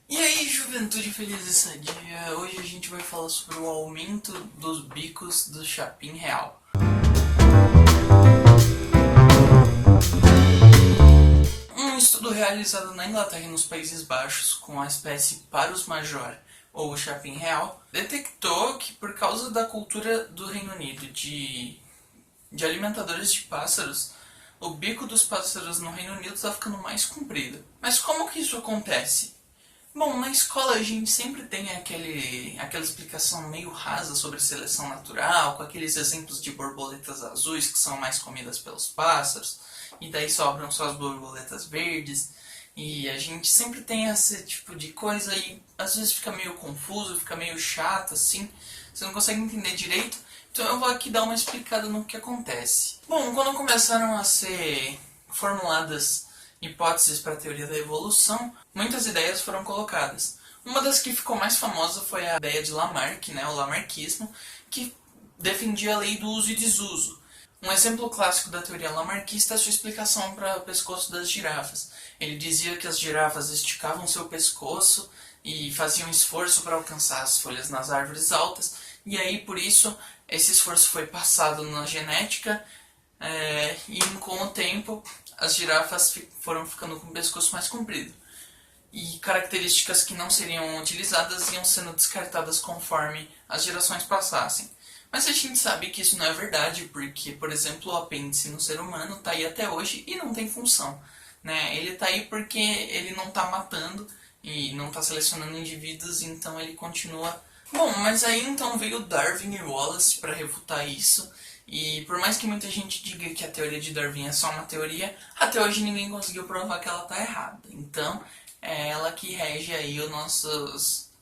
E aí, juventude feliz e sadia, hoje a gente vai falar sobre o aumento dos bicos do chapim real. Um estudo realizado na Inglaterra e nos Países Baixos com a espécie Parus major, ou chapim real, detectou que por causa da cultura do Reino Unido de alimentadores de pássaros, o bico dos pássaros no Reino Unido está ficando mais comprido. Mas como que isso acontece? Bom, na escola a gente sempre tem aquela explicação meio rasa sobre seleção natural, com aqueles exemplos de borboletas azuis que são mais comidas pelos pássaros, e daí sobram só as borboletas verdes, e a gente sempre tem esse tipo de coisa e às vezes fica meio confuso, fica meio chato assim, você não consegue entender direito, então eu vou aqui dar uma explicada no que acontece. Bom, quando começaram a ser formuladas hipóteses para a teoria da evolução, muitas ideias foram colocadas. Uma das que ficou mais famosa foi a ideia de Lamarck, né, o lamarckismo, que defendia a lei do uso e desuso. Um exemplo clássico da teoria lamarckista é a sua explicação para o pescoço das girafas. Ele dizia que as girafas esticavam seu pescoço e faziam esforço para alcançar as folhas nas árvores altas, e aí por isso esse esforço foi passado na genética e com o tempo as girafas foram ficando com o pescoço mais comprido. E características que não seriam utilizadas iam sendo descartadas conforme as gerações passassem. Mas a gente sabe que isso não é verdade, porque, por exemplo, o apêndice no ser humano está aí até hoje e não tem função. Né? Ele está aí porque ele não está matando e não está selecionando indivíduos, então ele continua. Bom, mas aí então veio Darwin e Wallace para refutar isso. E por mais que muita gente diga que a teoria de Darwin é só uma teoria, até hoje ninguém conseguiu provar que ela está errada. Então é ela que rege aí os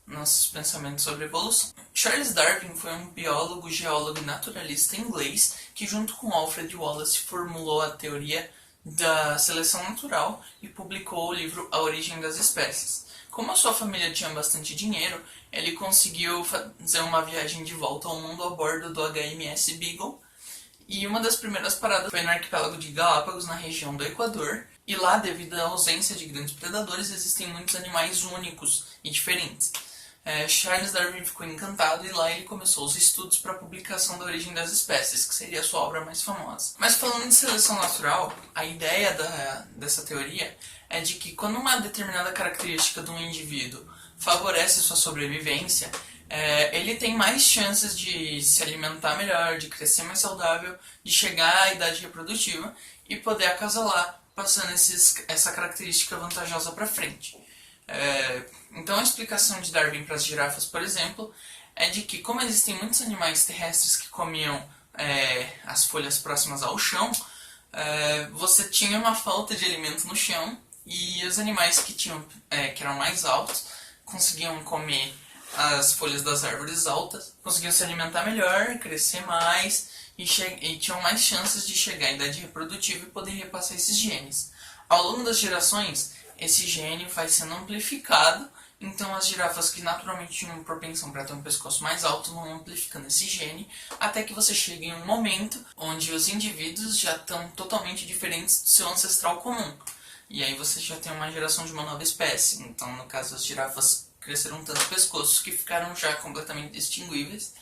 nossos pensamentos sobre evolução. Charles Darwin foi um biólogo, geólogo e naturalista inglês que junto com Alfred Wallace formulou a teoria da seleção natural e publicou o livro A Origem das Espécies. Como a sua família tinha bastante dinheiro, ele conseguiu fazer uma viagem de volta ao mundo a bordo do HMS Beagle. E uma das primeiras paradas foi no arquipélago de Galápagos, na região do Equador. E lá, devido à ausência de grandes predadores, existem muitos animais únicos e diferentes. Charles Darwin ficou encantado e lá ele começou os estudos para a publicação da Origem das Espécies, que seria a sua obra mais famosa. Mas falando de seleção natural, a ideia dessa teoria é de que quando uma determinada característica de um indivíduo favorece sua sobrevivência, ele tem mais chances de se alimentar melhor, de crescer mais saudável, de chegar à idade reprodutiva e poder acasalar, passando essa característica vantajosa para frente. Então a explicação de Darwin para as girafas, por exemplo, é de que como existem muitos animais terrestres que comiam as folhas próximas ao chão, você tinha uma falta de alimento no chão e os animais que eram mais altos conseguiam comer as folhas das árvores altas, conseguiam se alimentar melhor, crescer mais e tinham mais chances de chegar à idade reprodutiva e poder repassar esses genes. Ao longo das gerações, esse gene vai sendo amplificado, então as girafas que naturalmente tinham propensão para ter um pescoço mais alto vão amplificando esse gene, até que você chega em um momento onde os indivíduos já estão totalmente diferentes do seu ancestral comum. E aí você já tem uma geração de uma nova espécie. Então, no caso, as girafas cresceram tanto pescoços que ficaram já completamente distinguíveis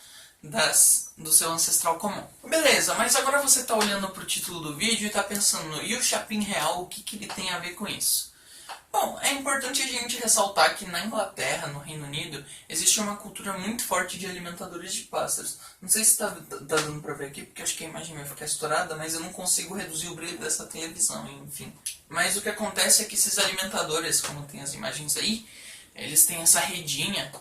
do seu ancestral comum. Beleza, mas agora você está olhando para o título do vídeo e está pensando, e o chapim real, o que ele tem a ver com isso? Bom, é importante a gente ressaltar que na Inglaterra, no Reino Unido, existe uma cultura muito forte de alimentadores de pássaros. Não sei se tá dando pra ver aqui, porque acho que a imagem vai ficar estourada, mas eu não consigo reduzir o brilho dessa televisão, enfim. Mas o que acontece é que esses alimentadores, como tem as imagens aí, eles têm essa redinha,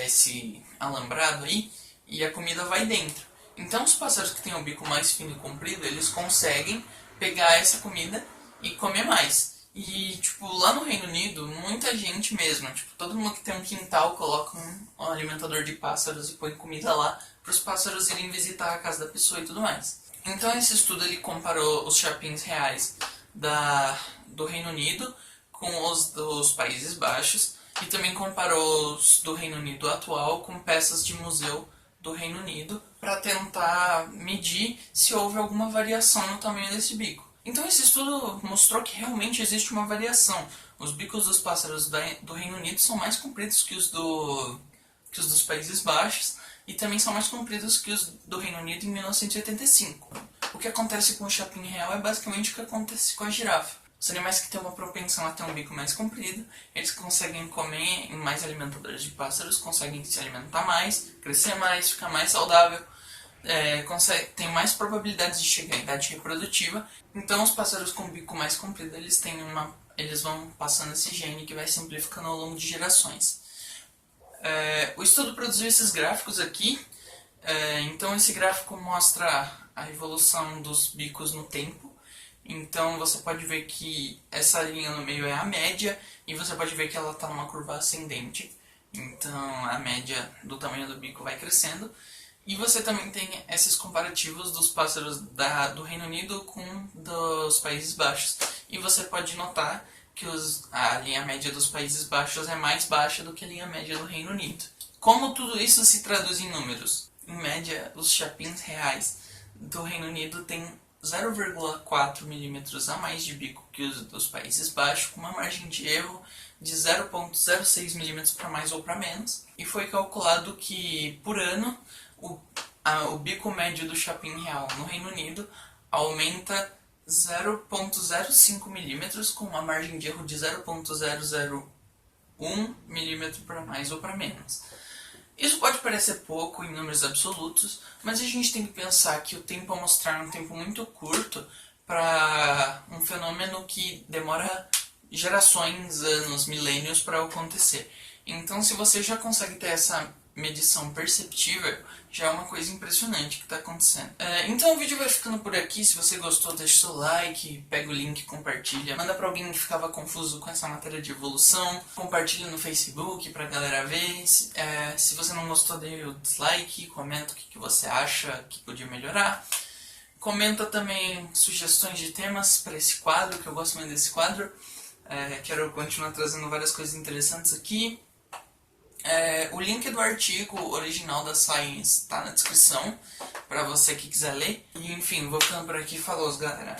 esse alambrado aí, e a comida vai dentro. Então os pássaros que têm o bico mais fino e comprido, eles conseguem pegar essa comida e comer mais. E, tipo, lá no Reino Unido, muita gente mesmo, tipo, todo mundo que tem um quintal coloca um alimentador de pássaros e põe comida lá para os pássaros irem visitar a casa da pessoa e tudo mais. Então esse estudo ele comparou os chapins reais do Reino Unido com os dos Países Baixos e também comparou os do Reino Unido atual com peças de museu do Reino Unido para tentar medir se houve alguma variação no tamanho desse bico. Então esse estudo mostrou que realmente existe uma variação. Os bicos dos pássaros do Reino Unido são mais compridos que os dos Países Baixos e também são mais compridos que os do Reino Unido em 1985. O que acontece com o chapim real é basicamente o que acontece com a girafa. Os animais que têm uma propensão a ter um bico mais comprido, eles conseguem comer em mais alimentadores de pássaros, conseguem se alimentar mais, crescer mais, ficar mais saudável, tem mais probabilidades de chegar à idade reprodutiva. Então os pássaros com bico mais comprido, eles vão passando esse gene que vai simplificando ao longo de gerações. O estudo produziu esses gráficos aqui. Então esse gráfico mostra a evolução dos bicos no tempo. Então você pode ver que essa linha no meio é a média e você pode ver que ela está numa curva ascendente. Então a média do tamanho do bico vai crescendo. E você também tem esses comparativos dos pássaros do Reino Unido com dos Países Baixos. E você pode notar que a linha média dos Países Baixos é mais baixa do que a linha média do Reino Unido. Como tudo isso se traduz em números? Em média, os chapins reais do Reino Unido têm 0,4 milímetros a mais de bico que os dos Países Baixos, com uma margem de erro de 0,06 milímetros para mais ou para menos. E foi calculado que, por ano, o bico médio do chapim real no Reino Unido aumenta 0,05 milímetros, com uma margem de erro de 0,001 milímetro para mais ou para menos. Isso pode parecer pouco em números absolutos, mas a gente tem que pensar que o tempo a mostrar é um tempo muito curto para um fenômeno que demora gerações, anos, milênios para acontecer. Então, se você já consegue ter essa medição perceptível, já é uma coisa impressionante que está acontecendo. Então o vídeo vai ficando por aqui. Se você gostou, deixa seu like, pega o link, compartilha, manda para alguém que ficava confuso com essa matéria de evolução, compartilha no Facebook pra galera ver. Se você não gostou, dê o dislike, comenta o que você acha que podia melhorar. Comenta também sugestões de temas para esse quadro, que eu gosto muito desse quadro. Quero continuar trazendo várias coisas interessantes aqui. O link do artigo original da Science está na descrição para você que quiser ler. E enfim, vou ficando por aqui. Falou, galera!